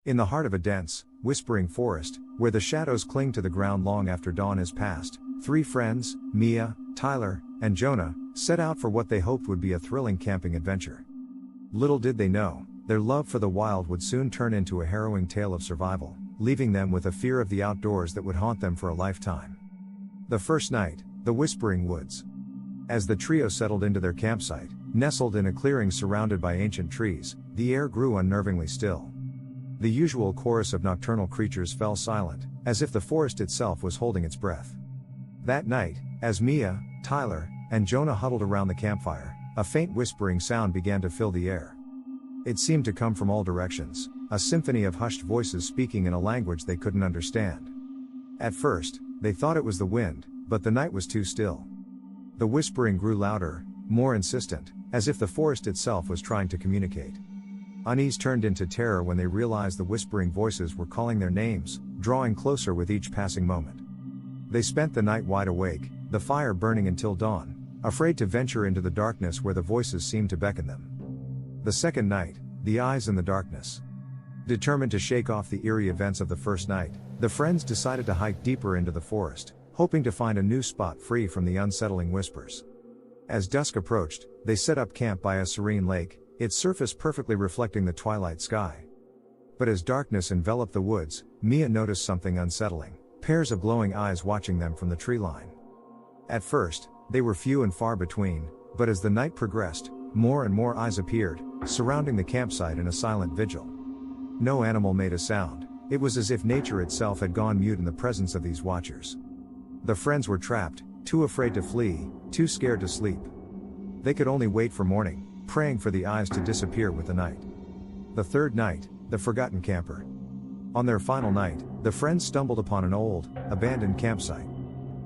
In the heart of a dense, whispering forest, where the shadows cling to the ground long after dawn has passed, three friends, Mia, Tyler, and Jonah, set out for what they hoped would be a thrilling camping adventure. Little did they know, their love for the wild would soon turn into a harrowing tale of survival, leaving them with a fear of the outdoors that would haunt them for a lifetime. The first night, the Whispering Woods. As the trio settled into their campsite, nestled in a clearing surrounded by ancient trees, the air grew unnervingly still. The usual chorus of nocturnal creatures fell silent, as if the forest itself was holding its breath. That night, as Mia, Tyler, and Jonah huddled around the campfire, a faint whispering sound began to fill the air. It seemed to come from all directions, a symphony of hushed voices speaking in a language they couldn't understand. At first, they thought it was the wind, but the night was too still. The whispering grew louder, more insistent, as if the forest itself was trying to communicate. Unease turned into terror when they realized the whispering voices were calling their names, drawing closer with each passing moment. They spent the night wide awake, the fire burning until dawn, afraid to venture into the darkness where the voices seemed to beckon them. The second night, the eyes in the darkness. Determined to shake off the eerie events of the first night, the friends decided to hike deeper into the forest, hoping to find a new spot free from the unsettling whispers. As dusk approached, they set up camp by a serene lake, its surface perfectly reflecting the twilight sky. But as darkness enveloped the woods, Mia noticed something unsettling, pairs of glowing eyes watching them from the tree line. At first, they were few and far between, but as the night progressed, more and more eyes appeared, surrounding the campsite in a silent vigil. No animal made a sound, it was as if nature itself had gone mute in the presence of these watchers. The friends were trapped, too afraid to flee, too scared to sleep. They could only wait for morning, praying for the eyes to disappear with the night. The third night, the forgotten camper. On their final night, the friends stumbled upon an old, abandoned campsite.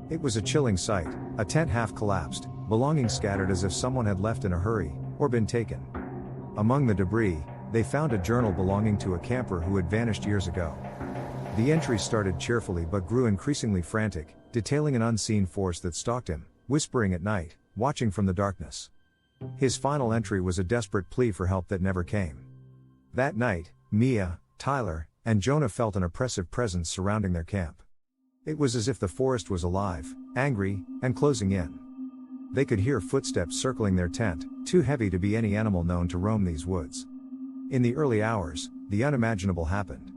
It was a chilling sight, a tent half collapsed, belongings scattered as if someone had left in a hurry, or been taken. Among the debris, they found a journal belonging to a camper who had vanished years ago. The entry started cheerfully but grew increasingly frantic, detailing an unseen force that stalked him, whispering at night, watching from the darkness. His final entry was a desperate plea for help that never came. That night, Mia, Tyler, and Jonah felt an oppressive presence surrounding their camp. It was as if the forest was alive, angry, and closing in. They could hear footsteps circling their tent, too heavy to be any animal known to roam these woods. In the early hours, the unimaginable happened.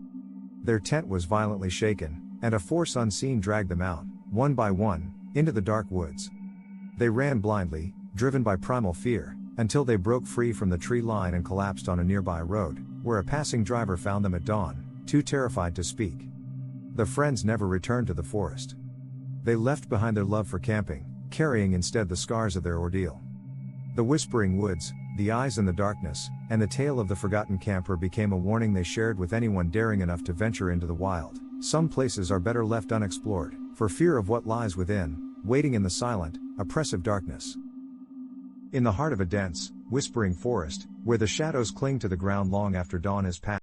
Their tent was violently shaken, and a force unseen dragged them out, one by one, into the dark woods. They ran blindly, driven by primal fear, until they broke free from the tree line and collapsed on a nearby road, where a passing driver found them at dawn, too terrified to speak. The friends never returned to the forest. They left behind their love for camping, carrying instead the scars of their ordeal. The Whispering Woods, the eyes in the darkness, and the tale of the forgotten camper became a warning they shared with anyone daring enough to venture into the wild. Some places are better left unexplored, for fear of what lies within, waiting in the silent, oppressive darkness. In the heart of a dense, whispering forest, where the shadows cling to the ground long after dawn has passed,